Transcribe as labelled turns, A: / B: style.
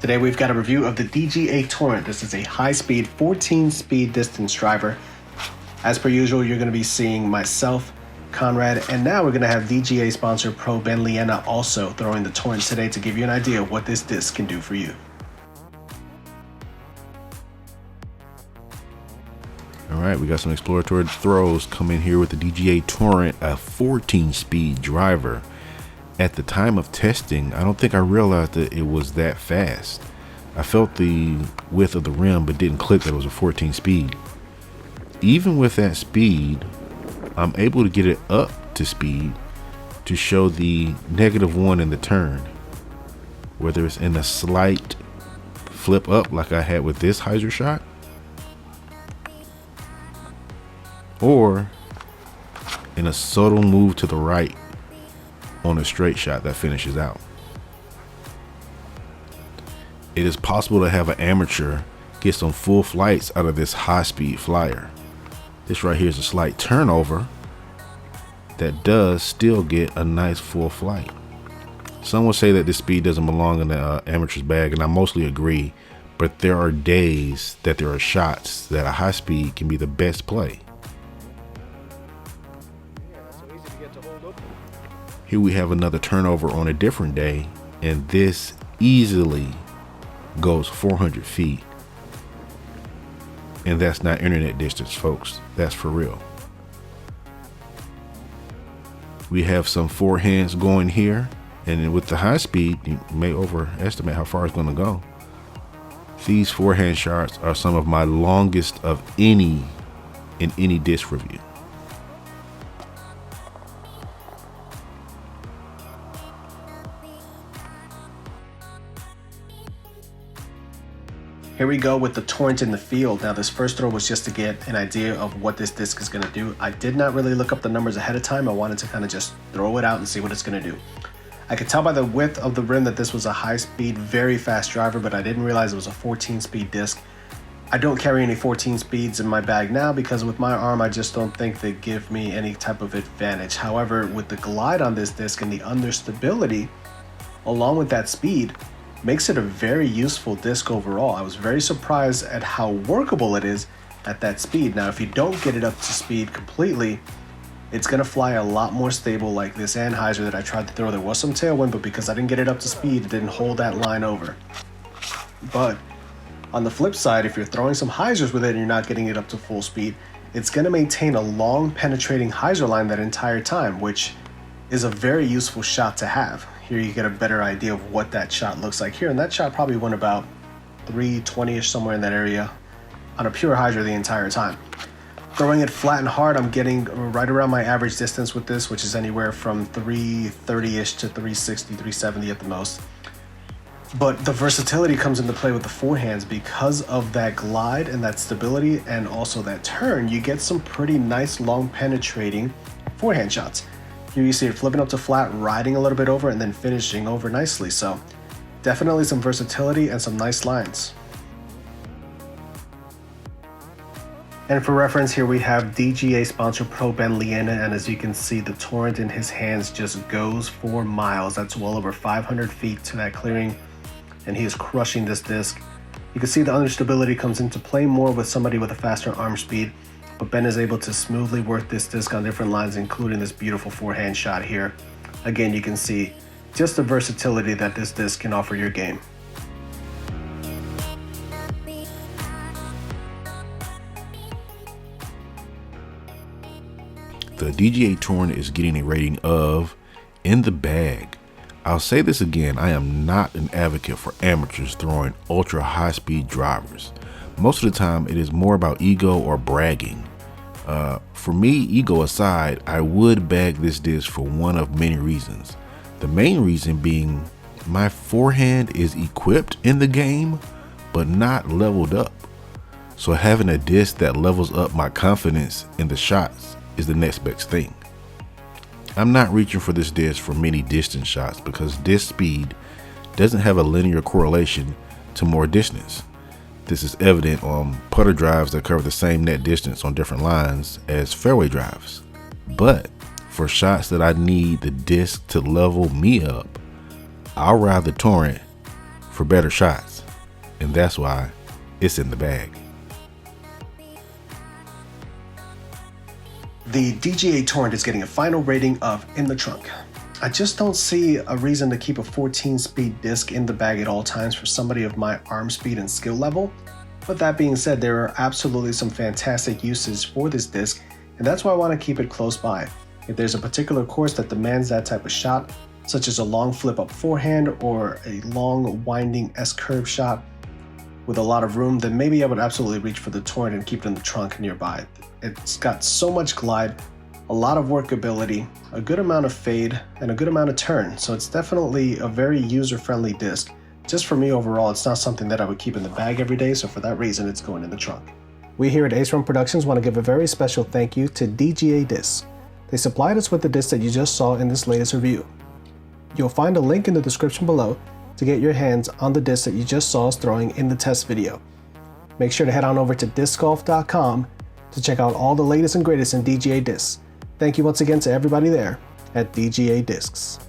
A: Today we've got a review of the DGA Torrent. This is a high-speed 14-speed distance driver. As per usual, you're going to be seeing myself, Conrad, and now we're going to have DGA sponsor Pro Ben Llena also throwing the Torrent today to give you an idea of what this disc can do for you.
B: All right, we got some exploratory throws coming here with the DGA Torrent, a 14-speed driver. At the time of testing, I don't think I realized that it was that fast. I felt the width of the rim, but didn't click that it was a 14 speed. Even with that speed, I'm able to get it up to speed to show the -1 in the turn. Whether it's in a slight flip up like I had with this hyzer shot, or in a subtle move to the right on a straight shot that finishes out. It is possible to have an amateur get some full flights out of this high-speed flyer. This right here is a slight turnover that does still get a nice full flight. Some will say that this speed doesn't belong in the amateur's bag, and I mostly agree, but there are days that there are shots that a high speed can be the best play. Here we have another turnover on a different day, and this easily goes 400 feet. And that's not internet distance, folks. That's for real. We have some forehands going here, and with the high speed, you may overestimate how far it's going to go. These forehand shots are some of my longest of any in any disc review.
A: Here we go with the Torrent in the field. Now this first throw was just to get an idea of what this disc is going to do. I did not really look up the numbers ahead of time. I wanted to kind of just throw it out and see what it's going to do. I could tell by the width of the rim that this was a high speed, very fast driver, but I didn't realize it was a 14 speed disc. I don't carry any 14 speeds in my bag now because with my arm, I just don't think they give me any type of advantage. However, with the glide on this disc and the understability, along with that speed, makes it a very useful disc overall. I was very surprised at how workable it is at that speed. Now, if you don't get it up to speed completely, it's going to fly a lot more stable like this Anheuser that I tried to throw. There was some tailwind, but because I didn't get it up to speed, it didn't hold that line over. But on the flip side, if you're throwing some hyzers with it and you're not getting it up to full speed, it's going to maintain a long penetrating hyzer line that entire time, which is a very useful shot to have. Here you get a better idea of what that shot looks like here, and that shot probably went about 320-ish, somewhere in that area, on a pure hyzer the entire time. Throwing it flat and hard, I'm getting right around my average distance with this, which is anywhere from 330-ish to 360, 370 at the most. But the versatility comes into play with the forehands because of that glide and that stability and also that turn. You get some pretty nice long penetrating forehand shots. Here you see it flipping up to flat, riding a little bit over, and then finishing over nicely. So definitely some versatility and some nice lines. And for reference, here we have DGA sponsor Pro Ben Llena, and as you can see, the Torrent in his hands just goes for miles. That's well over 500 feet to that clearing, and he is crushing this disc. You can see the understability comes into play more with somebody with a faster arm speed, but Ben is able to smoothly work this disc on different lines, including this beautiful forehand shot here. Again, you can see just the versatility that this disc can offer your game.
B: The DGA Torrent is getting a rating of in the bag. I'll say this again, I am not an advocate for amateurs throwing ultra high speed drivers. Most of the time it is more about ego or bragging. For me, ego aside, I would bag this disc for one of many reasons. The main reason being my forehand is equipped in the game, but not leveled up. So having a disc that levels up my confidence in the shots is the next best thing. I'm not reaching for this disc for many distance shots because disc speed doesn't have a linear correlation to more distance. This is evident on putter drives that cover the same net distance on different lines as fairway drives. But for shots that I need the disc to level me up, I'll ride the Torrent for better shots. and that's why it's in the bag.
A: The DGA Torrent is getting a final rating of in the trunk. I just don't see a reason to keep a 14-speed disc in the bag at all times for somebody of my arm speed and skill level. But that being said, there are absolutely some fantastic uses for this disc, and that's why I want to keep it close by. If there's a particular course that demands that type of shot, such as a long flip up forehand or a long winding S-curve shot with a lot of room, then maybe I would absolutely reach for the Torrent and keep it in the trunk nearby. It's got so much glide, a lot of workability, a good amount of fade, and a good amount of turn, so it's definitely a very user-friendly disc. Just for me overall, it's not something that I would keep in the bag every day, so for that reason, it's going in the trunk. We here at Ace Run Productions want to give a very special thank you to DGA Discs. They supplied us with the disc that you just saw in this latest review. You'll find a link in the description below to get your hands on the disc that you just saw us throwing in the test video. Make sure to head on over to discgolf.com to check out all the latest and greatest in DGA discs. Thank you once again to everybody there at DGA Discs.